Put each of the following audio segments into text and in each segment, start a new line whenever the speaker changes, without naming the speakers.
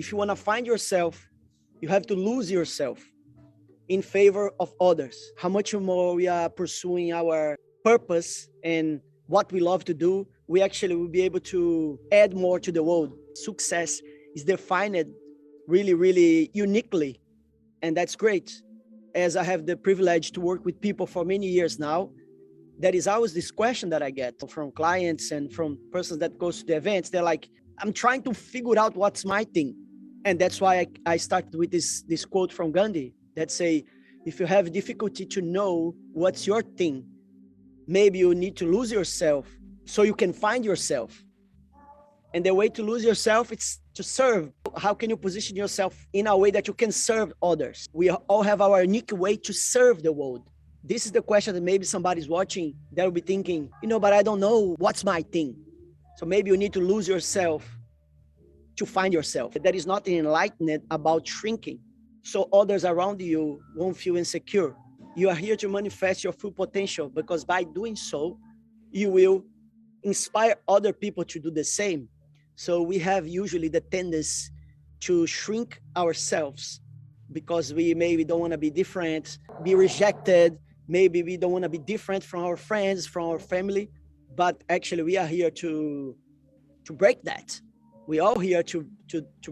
If you want to find yourself, you have to lose yourself in favor of others. How much more we are pursuing our purpose and what we love to do, we actually will be able to add more to the world. Success is defined really, really uniquely, and that's great. As I have the privilege to work with people for many years now, there is always this question that I get from clients and from persons that goes to the events. They're like, I'm trying to figure out what's my thing. And that's why I started with this quote from Gandhi that say, if you have difficulty to know what's your thing, maybe you need to lose yourself so you can find yourself. And the way to lose yourself is to serve. How can you position yourself in a way that you can serve others? We all have our unique way to serve the world. This is the question that maybe somebody's watching that will be thinking, but I don't know what's my thing. So maybe you need to lose yourself to find yourself. There is nothing enlightened about shrinking, so others around you won't feel insecure. You are here to manifest your full potential, because by doing so, you will inspire other people to do the same. So we have usually the tendency to shrink ourselves because we maybe don't want to be different, be rejected. Maybe we don't want to be different from our friends, from our family, but actually we are here to break that. We're all here to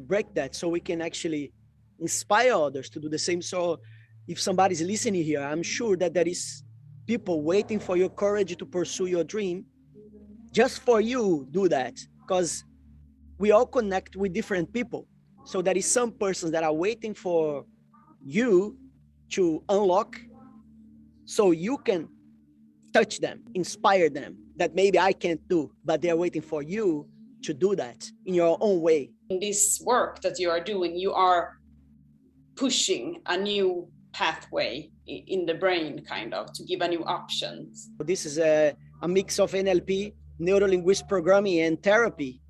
break that so we can actually inspire others to do the same. So if somebody's listening here, I'm sure that there is people waiting for your courage to pursue your dream. Just for you, do that, because we all connect with different people. So there is some persons that are waiting for you to unlock so you can touch them, inspire them, that maybe I can't do, but they're waiting for you to do that in your own way.
In this work that you are doing, you are pushing a new pathway in the brain, kind of, to give a new options.
This is a mix of NLP, neuro-linguistic programming, and therapy.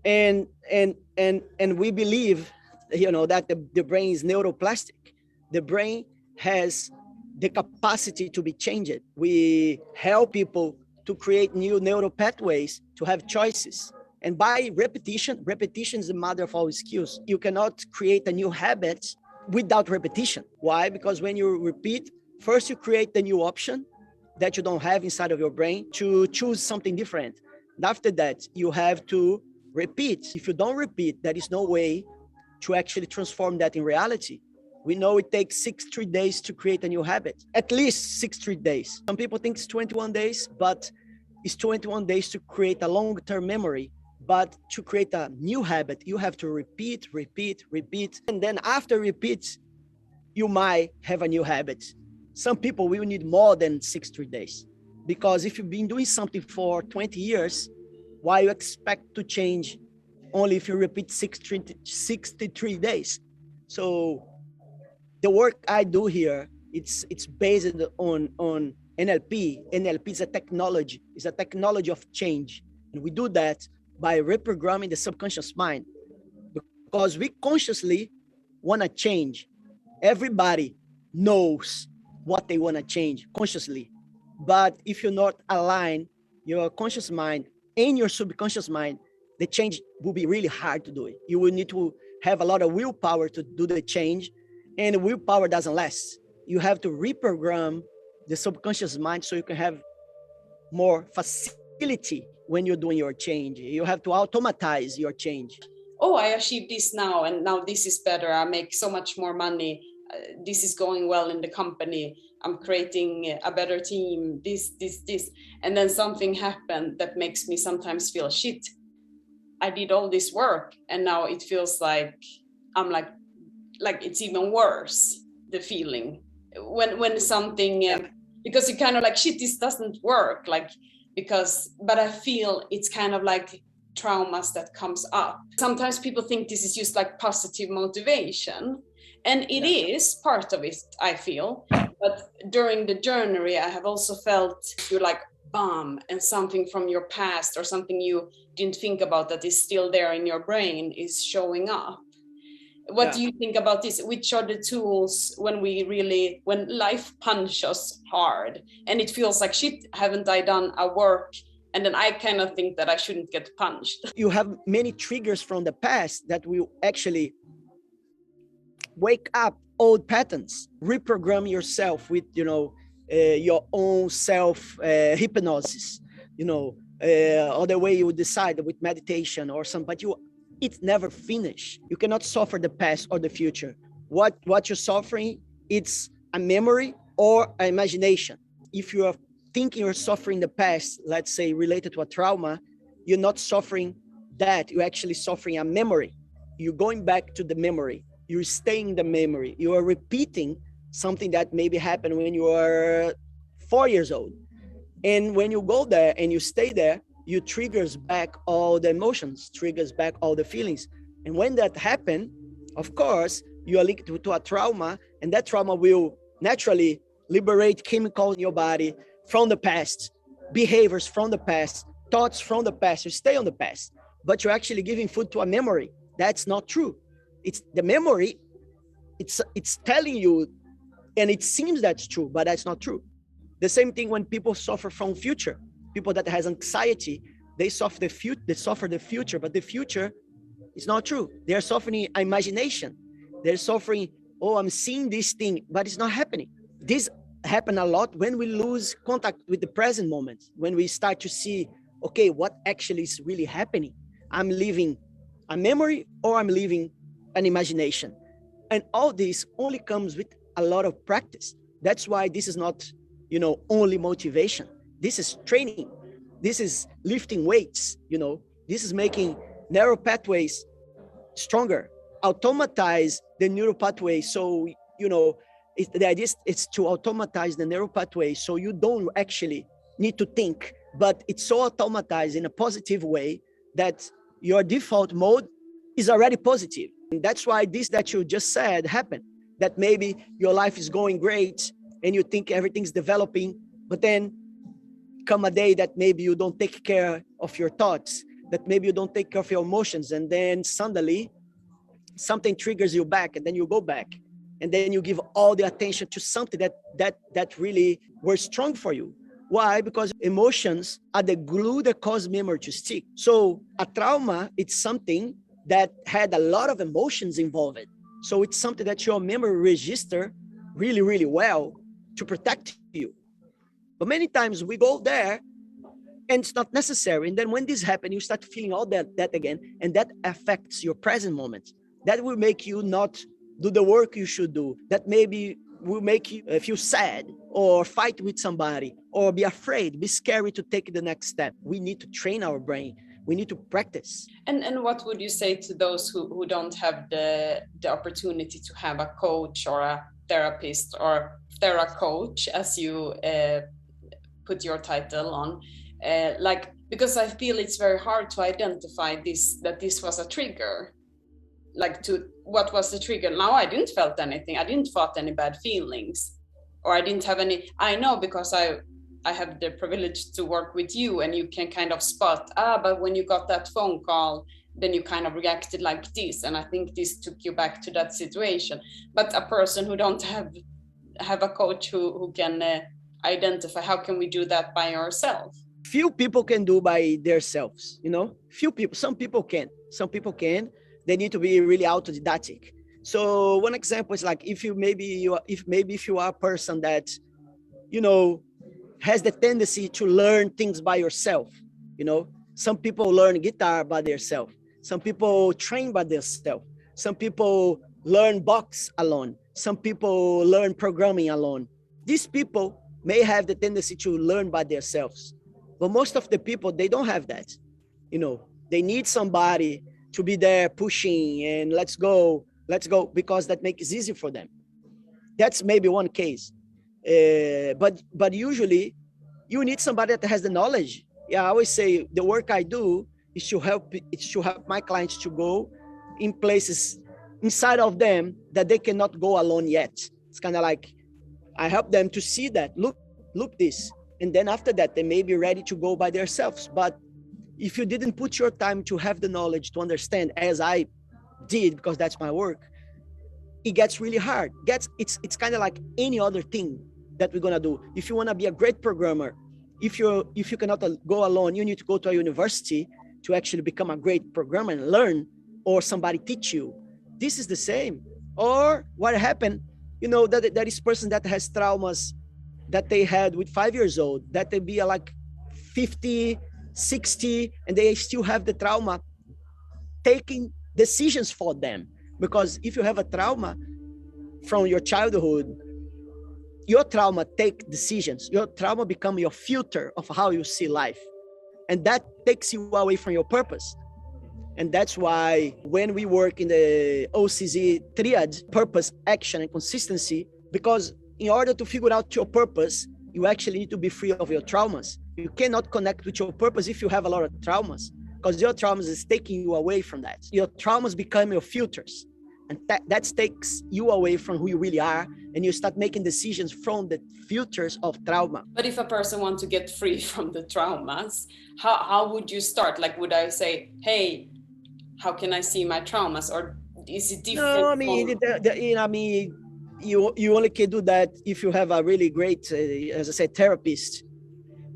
And we believe, that the brain is neuroplastic. The brain has the capacity to be changed. We help people to create new neural pathways, to have choices. And by repetition is the mother of all skills. You cannot create a new habit without repetition. Why? Because when you repeat, first you create the new option that you don't have inside of your brain to choose something different. And after that, you have to repeat. If you don't repeat, there is no way to actually transform that in reality. We know it takes 63 days to create a new habit, at least 63 days. Some people think it's 21 days, but it's 21 days to create a long-term memory. But to create a new habit, you have to repeat. And then after repeat, you might have a new habit. Some people will need more than 63 days. Because if you've been doing something for 20 years, why you expect to change only if you repeat 63 days? So the work I do here, it's based on NLP. NLP is a technology. It's a technology of change. And we do that by reprogramming the subconscious mind, because we consciously want to change. Everybody knows what they want to change consciously. But if you're not aligned, your conscious mind and your subconscious mind, the change will be really hard to do it. You will need to have a lot of willpower to do the change, and willpower doesn't last. You have to reprogram the subconscious mind so you can have more facility when you're doing your change. You have to automatize your change.
Oh, I achieved this now, and now this is better. I make so much more money. This is going well in the company. I'm creating a better team, this. And then something happened that makes me sometimes feel shit. I did all this work, and now it feels like I'm like it's even worse, the feeling. When something, because you kind of like, shit, this doesn't work. But I feel it's kind of like traumas that comes up. Sometimes people think this is just like positive motivation, and it is part of it, I feel. But during the journey, I have also felt you're like, bam, and something from your past or something you didn't think about that is still there in your brain is showing up. What do you think about this? Which are the tools when life punches us hard and it feels like, shit, haven't I done a work And then I kind of think that I shouldn't get punched.
You have many triggers from the past that will actually wake up old patterns, reprogram yourself with, your own self hypnosis, or the way you decide with meditation or something, but it's never finished. You cannot suffer the past or the future. What you're suffering, it's a memory or an imagination. If you are thinking you're suffering the past, let's say related to a trauma, you're not suffering that. You're actually suffering a memory. You're going back to the memory. You're staying in the memory. You are repeating something that maybe happened when you were 4 years old. And when you go there and you stay there, you triggers back all the emotions, triggers back all the feelings. And when that happens, of course, you are linked to a trauma, and that trauma will naturally liberate chemicals in your body from the past, behaviors from the past, thoughts from the past. You stay on the past, but you're actually giving food to a memory. That's not true. It's the memory. It's telling you, and it seems that's true, but that's not true. The same thing when people suffer from future. People that has anxiety, they suffer the future, but the future is not true. They're suffering imagination. They're suffering, oh, I'm seeing this thing, but it's not happening. This happen a lot when we lose contact with the present moment, when we start to see, okay, what actually is really happening? I'm living a memory or I'm living an imagination. And all this only comes with a lot of practice. That's why this is not, only motivation. This is training. This is lifting weights, this is making narrow pathways stronger, automatize the neural pathway. So, the idea is to automatize the neural pathway so you don't actually need to think, but it's so automatized in a positive way that your default mode is already positive. And that's why this that you just said happened, that maybe your life is going great and you think everything's developing, but then come a day that maybe you don't take care of your thoughts, that maybe you don't take care of your emotions, and then suddenly something triggers you back, and then you go back, and then you give all the attention to something that really was strong for you. Why? Because emotions are the glue that cause memory to stick. So a trauma, it's something that had a lot of emotions involved. So it's something that your memory register really, really well to protect you. But many times we go there and it's not necessary. And then when this happens, you start feeling all that again, and that affects your present moment. That will make you not do the work you should do. That maybe will make you feel sad or fight with somebody or be afraid, be scary to take the next step. We need to train our brain. We need to practice.
And what would you say to those who don't have the opportunity to have a coach or a therapist or theracoach, as you put your title on? Because I feel it's very hard to identify that this was a trigger. What was the trigger? Now I didn't felt anything. I didn't felt any bad feelings, or I didn't have any. I know because I have the privilege to work with you, and you can kind of spot, but when you got that phone call, then you kind of reacted like this, and I think this took you back to that situation. But a person who don't have a coach who can identify, how can we do that by ourselves?
Few people can do by themselves, few people. Some people can. They need to be really autodidactic. So one example is like if you are a person that, has the tendency to learn things by yourself. Some people learn guitar by themselves. Some people train by themselves. Some people learn box alone. Some people learn programming alone. These people may have the tendency to learn by themselves, but most of the people, they don't have that. They need somebody to be there pushing and let's go, because that makes it easy for them. That's maybe one case. But usually you need somebody that has the knowledge. Yeah, I always say the work I do is to help my clients to go in places inside of them that they cannot go alone yet. It's kind of like I help them to see that, look this. And then after that, they may be ready to go by themselves. But if you didn't put your time to have the knowledge to understand, as I did, because that's my work, it gets really hard. It's kind of like any other thing that we're gonna do. If you wanna be a great programmer, If you cannot go alone, you need to go to a university to actually become a great programmer and learn, or somebody teach you. This is the same. Or what happened, that is person that has traumas that they had with 5 years old, that they be like 50, 60, and they still have the trauma, taking decisions for them. Because if you have a trauma from your childhood, your trauma take decisions. Your trauma become your filter of how you see life. And that takes you away from your purpose. And that's why when we work in the OCZ triad, purpose, action, and consistency, because in order to figure out your purpose, you actually need to be free of your traumas. You cannot connect with your purpose if you have a lot of traumas, because your traumas is taking you away from that. Your traumas become your filters. And that takes you away from who you really are, and you start making decisions from the filters of trauma.
But if a person wants to get free from the traumas, how would you start? Like, would I say, hey, how can I see my traumas? Or is it different?
No, I mean, you only can do that if you have a really great, as I said, therapist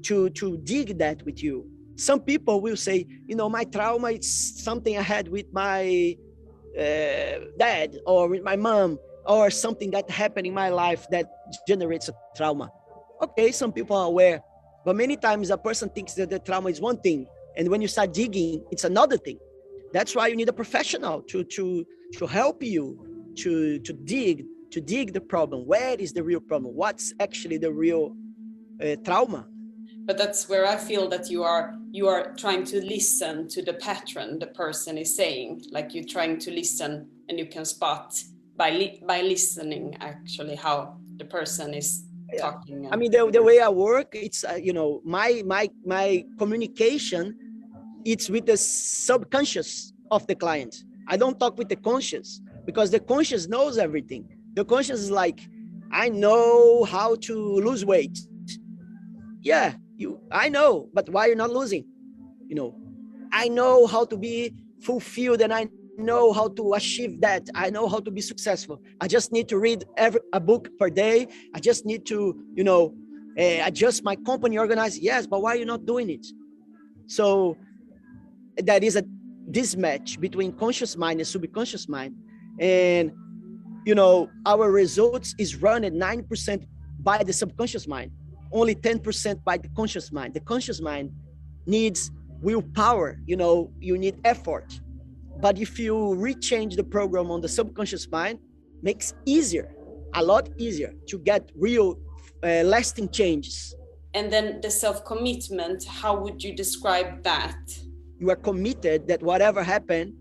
to dig that with you. Some people will say, my trauma is something I had with my dad or with my mom, or something that happened in my life that generates a trauma. Okay, some people are aware, but many times a person thinks that the trauma is one thing, and when you start digging, it's another thing. That's why you need a professional to help you to dig the problem. Where is the real problem? What's actually the real trauma?
But that's where I feel that you are trying to listen to the pattern the person is saying. Like, you're trying to listen, and you can spot by listening actually how the person is talking.
I mean, the way I work, it's my communication, it's with the subconscious of the client. I don't talk with the conscious, because the conscious knows everything. The conscious is like, I know how to lose weight. Yeah, I know, but why you're not losing? I know how to be fulfilled, and I know how to achieve that. I know how to be successful. I just need to read a book per day. I just need to, adjust my company, organize. Yes, but why are you not doing it? So that is a mismatch between conscious mind and subconscious mind. And, our results is run at 9% by the subconscious mind, only 10% by the conscious mind. The conscious mind needs willpower, you need effort. But if you rechange the program on the subconscious mind, makes a lot easier to get real lasting changes.
And then the self-commitment, how would you describe that?
You are committed that whatever happened,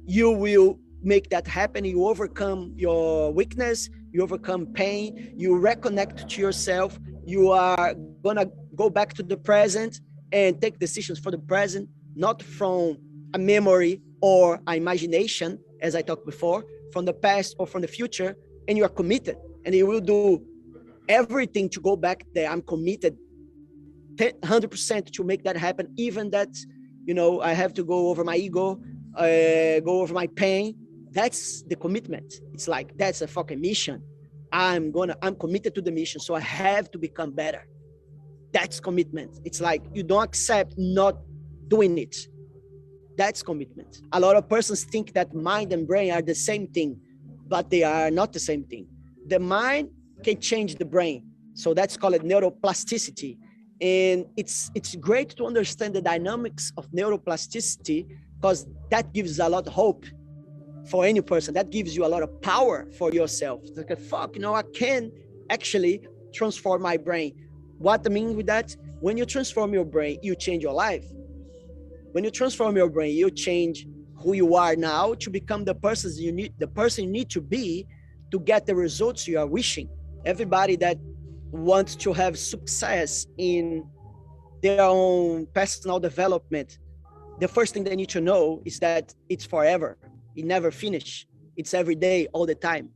you will make that happen. You overcome your weakness, you overcome pain, you reconnect to yourself. You are gonna go back to the present and take decisions for the present, not from a memory or an imagination, as I talked before, from the past or from the future. And you are committed, and you will do everything to go back there. I'm committed 100% to make that happen, even that, I have to go over my ego, go over my pain. That's the commitment. It's like, that's a fucking mission. I'm committed to the mission, so I have to become better. That's commitment. It's like, you don't accept not doing it. That's commitment. A lot of persons think that mind and brain are the same thing, but they are not the same thing. The mind can change the brain. So that's called neuroplasticity. And it's great to understand the dynamics of neuroplasticity, because that gives a lot of hope for any person. That gives you a lot of power for yourself. It's like, I can actually transform my brain. What I mean with that? When you transform your brain, you change your life. When you transform your brain, you change who you are now to become the person you need to be to get the results you are wishing. Everybody that wants to have success in their own personal development, the first thing they need to know is that it's forever. It never finishes. It's every day, all the time.